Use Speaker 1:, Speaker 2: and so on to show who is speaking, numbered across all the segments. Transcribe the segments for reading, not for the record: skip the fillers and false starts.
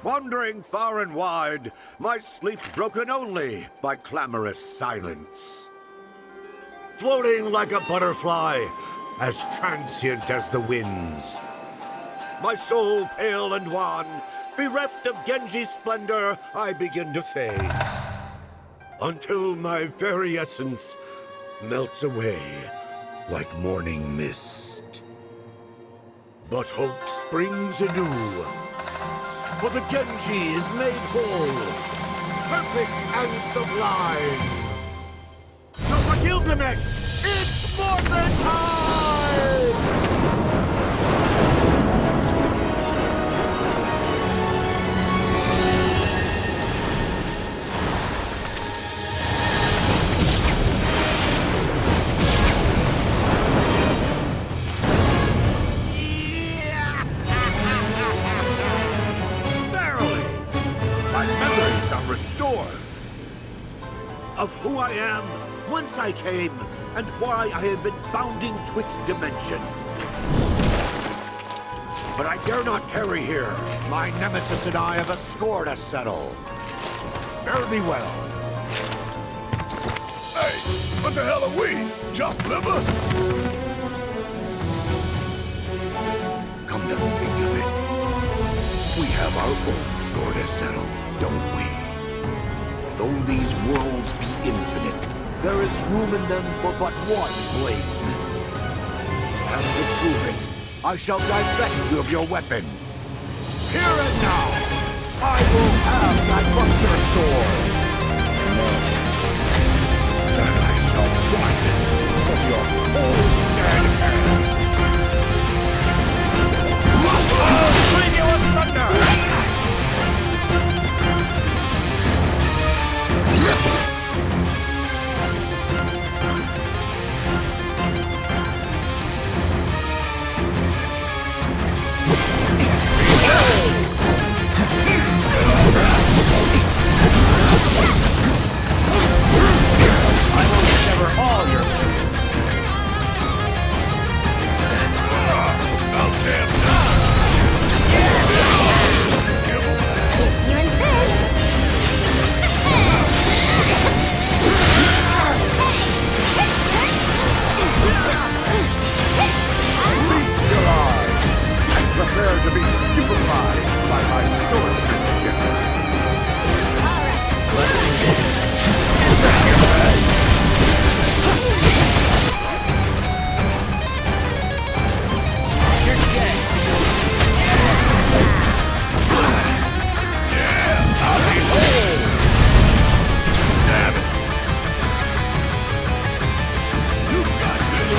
Speaker 1: Wandering far and wide, my sleep broken only by clamorous silence. Floating like a butterfly, as transient as the winds. My soul pale and wan, bereft of Genji's splendor, I begin to fade. Until my very essence melts away like morning mist. But hope springs anew, for the Genji is made whole, perfect and sublime. So for Gilgamesh, it's morphin' time! Restored of who I am, whence I came, and why I have been bounding twixt dimensions. But I dare not tarry here. My nemesis and I have a score to settle. Fare thee well.
Speaker 2: Hey, what the hell are we? Chopped liver?
Speaker 1: Come to think of it, we have our own score to settle, don't we? Though these worlds be infinite, there is room in them for but one bladesman. And to prove it, I shall divest you of your weapon. Here and now, I will have thy buster sword. Then I shall prize it from your cold dead hand. I'll cleave you asunder! Prepare to be stupefied by my swordsmanship. Alright, let's begin. Yeah, I'll be whole. Damn it. You got this.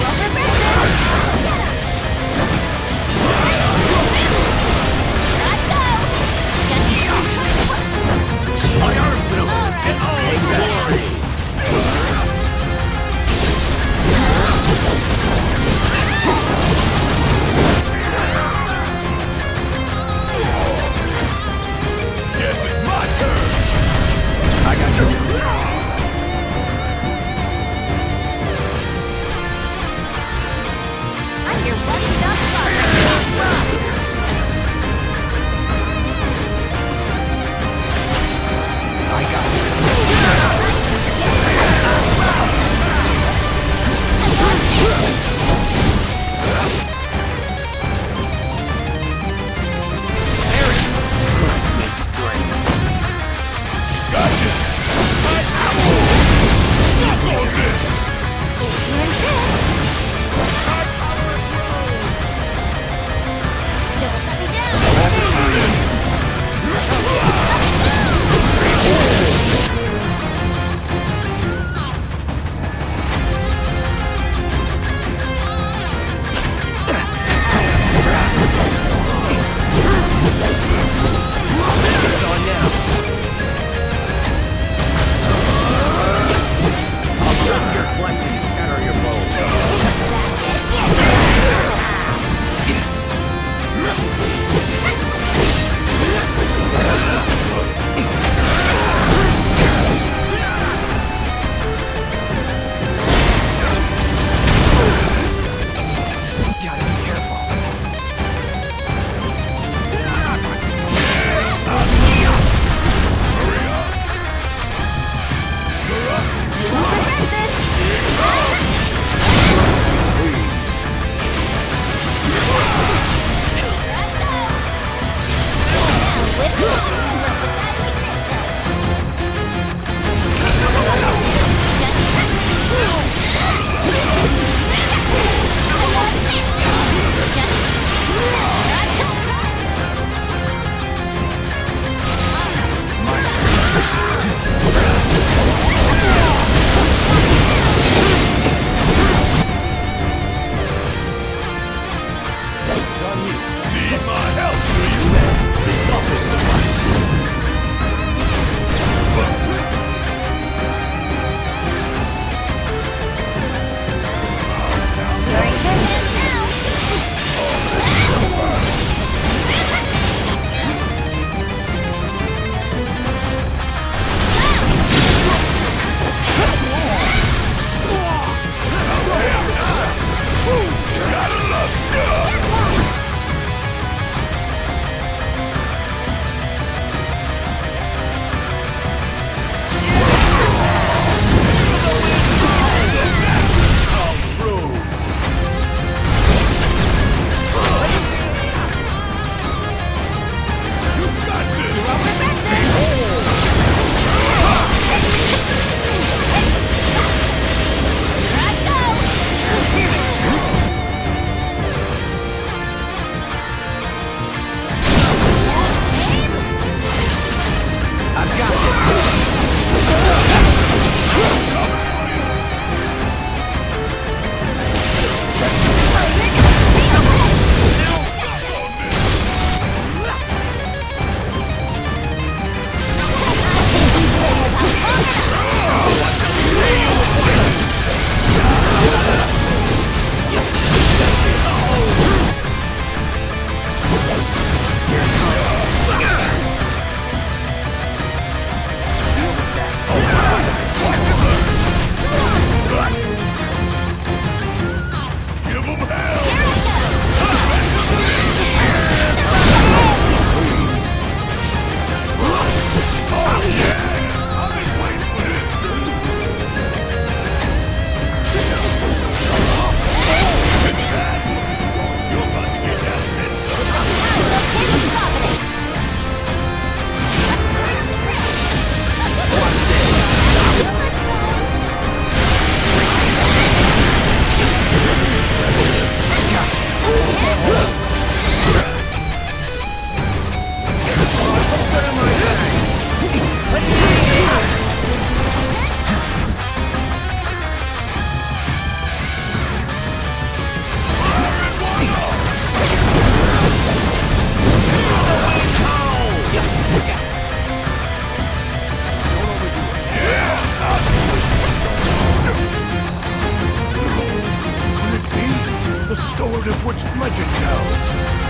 Speaker 1: wields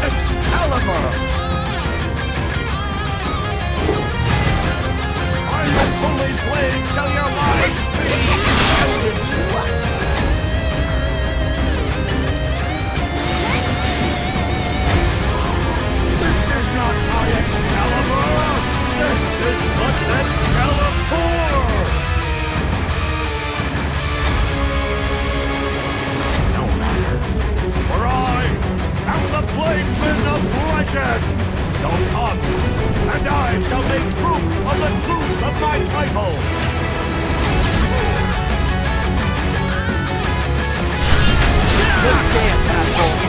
Speaker 1: Excalipoor! By the holy blade shall your lives be ended! This is not my Excalipoor! This is but Excalipoor! No matter, for I am the bladesman of legend! So come, and I shall make proof of the truth of my title! Let's dance, asshole!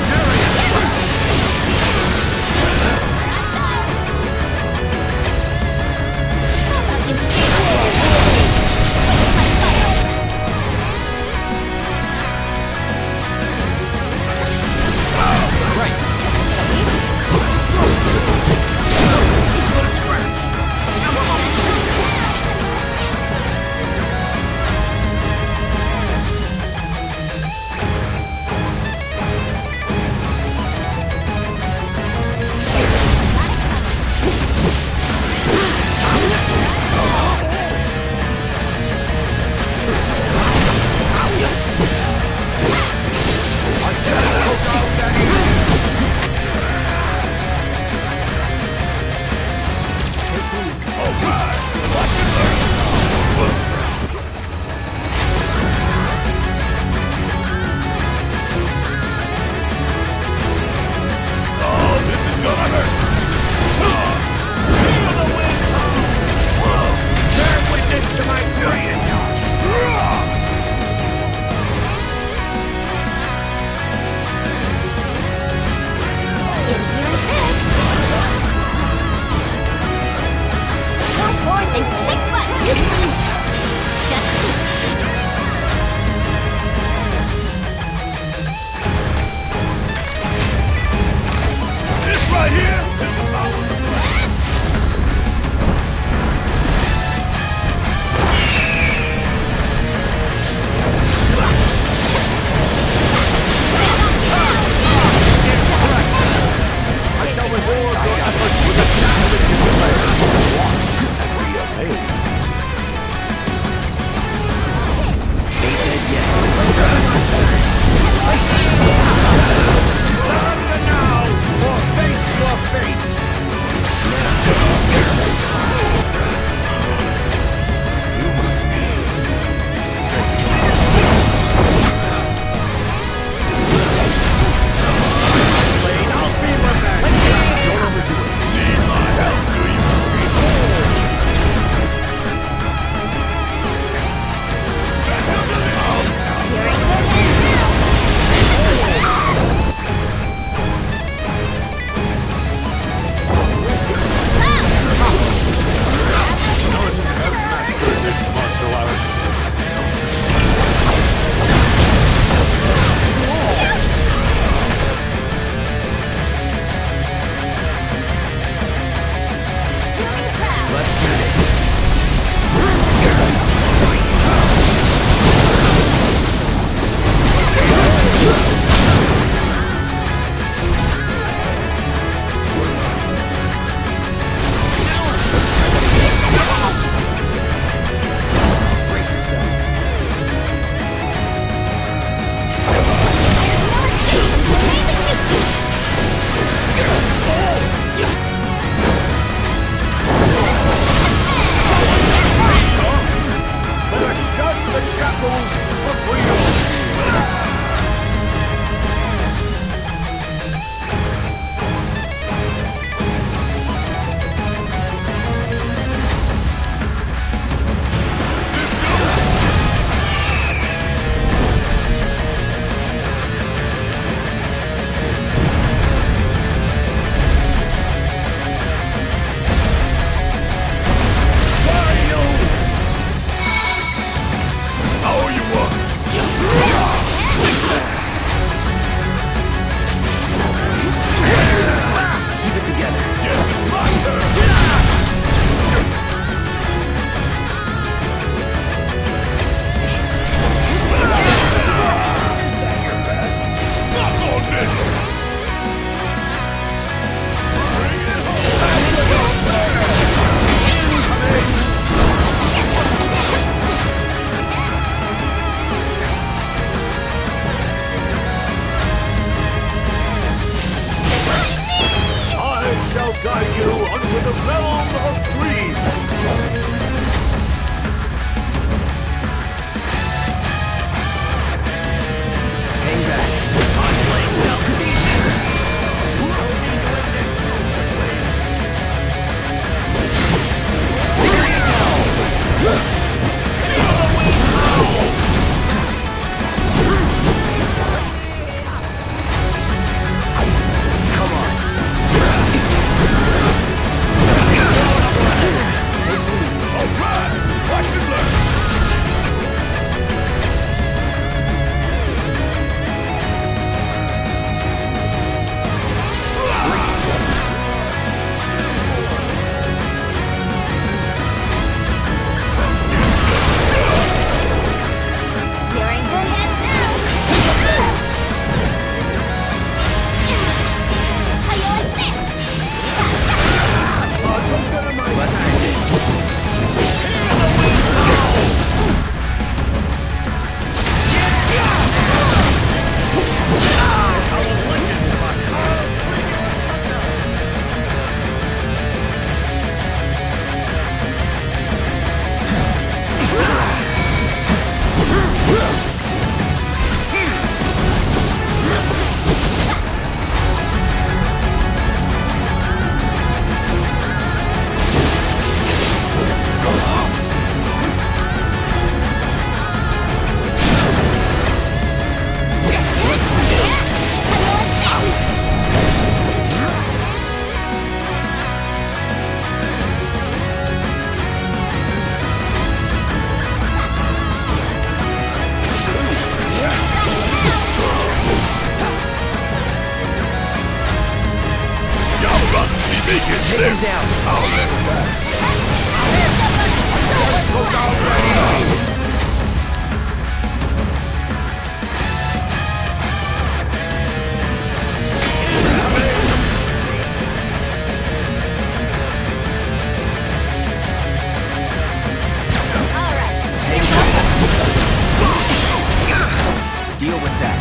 Speaker 1: guide you unto the realm of dreams.
Speaker 3: Hang back.
Speaker 2: Take him down. I'll let him back.
Speaker 3: Deal with that.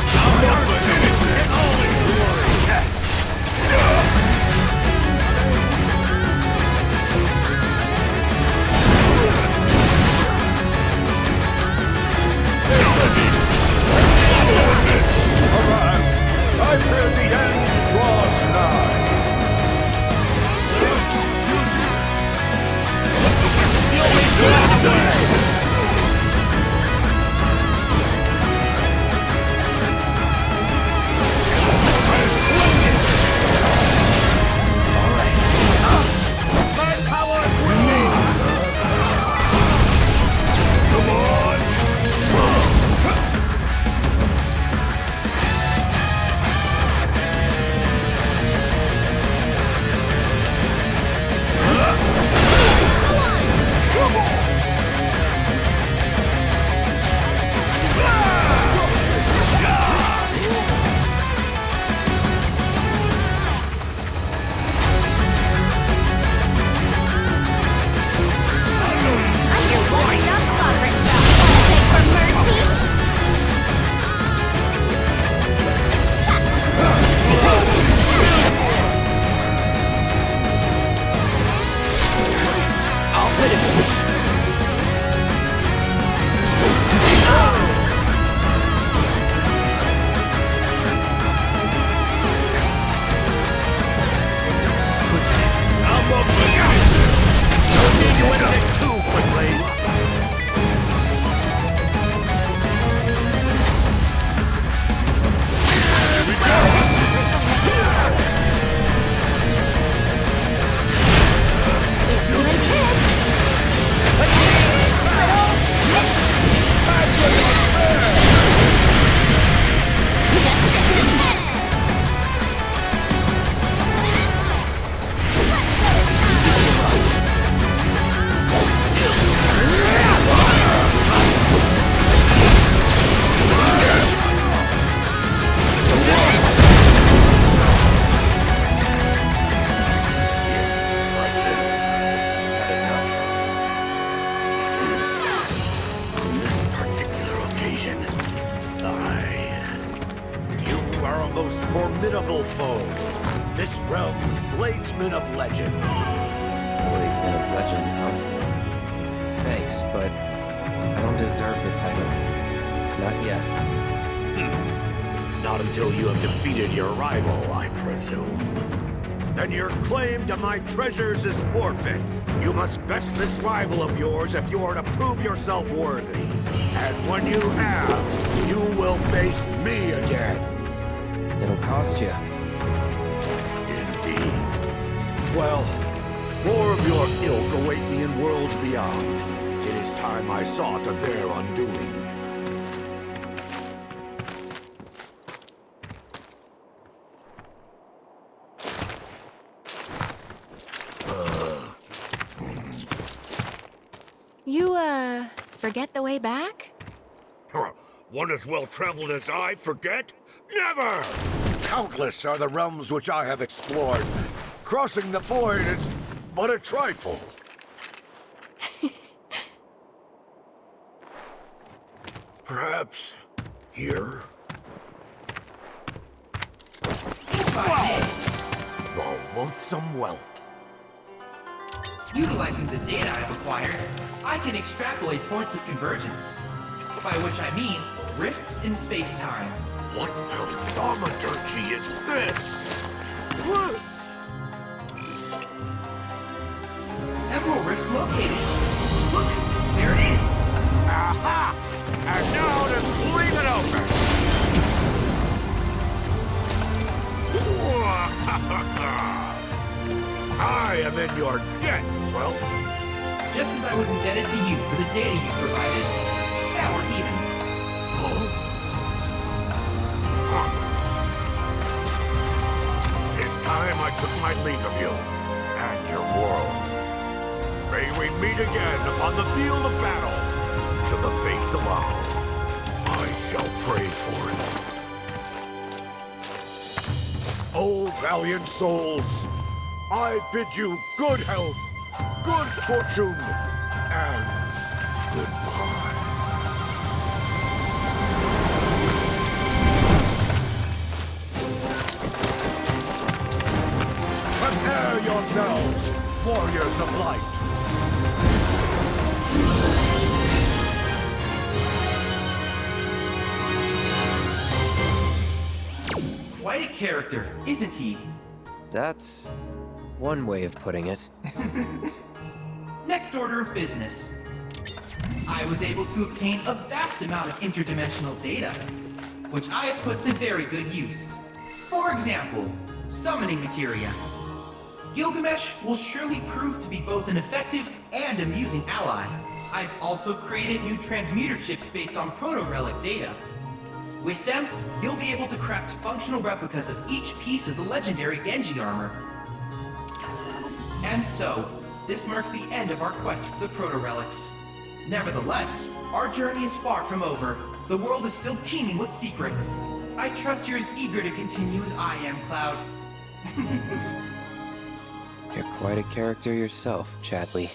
Speaker 1: this realm's Bladesman of Legend.
Speaker 3: Bladesman of Legend, huh? Thanks, but I don't deserve the title. Not yet.
Speaker 1: Not until you have defeated your rival, I presume. Then your claim to my treasures is forfeit. You must best this rival of yours if you are to prove yourself worthy. And when you have, you will face me again.
Speaker 3: It'll cost you.
Speaker 1: Indeed. Well, more of your ilk await me in worlds beyond. It is time I saw to their undoing.
Speaker 4: You, forget the way back?
Speaker 1: One as well-traveled as I forget? Never! Countless are the realms which I have explored. Crossing the void is but a trifle. Perhaps here? The loathsome whelp.
Speaker 5: Utilizing the data I've acquired, I can extrapolate points of convergence. By which I mean rifts in space-time.
Speaker 1: What thaumaturgy is this?
Speaker 5: Temporal rift located. Look, there it is.
Speaker 1: Aha! And now to leave it open! I am in your debt, well.
Speaker 5: Just as I was indebted to you for the data you've provided. Now we're even.
Speaker 1: It's time I took my leave of you and your world. May we meet again upon the field of battle. Should the fates allow, I shall pray for it. Oh, valiant souls, I bid you good health, good fortune, and goodbye. Prepare yourselves, warriors of light.
Speaker 5: Quite a character, isn't he?
Speaker 3: That's one way of putting it.
Speaker 5: Next order of business. I was able to obtain a vast amount of interdimensional data, which I have put to very good use. For example, summoning materia. Gilgamesh will surely prove to be both an effective and amusing ally. I've also created new transmuter chips based on proto-relic data. With them, you'll be able to craft functional replicas of each piece of the legendary Genji armor. And so, this marks the end of our quest for the Protorelics. Nevertheless, our journey is far from over. The world is still teeming with secrets. I trust you're as eager to continue as I am, Cloud.
Speaker 3: You're quite a character yourself, Chadley.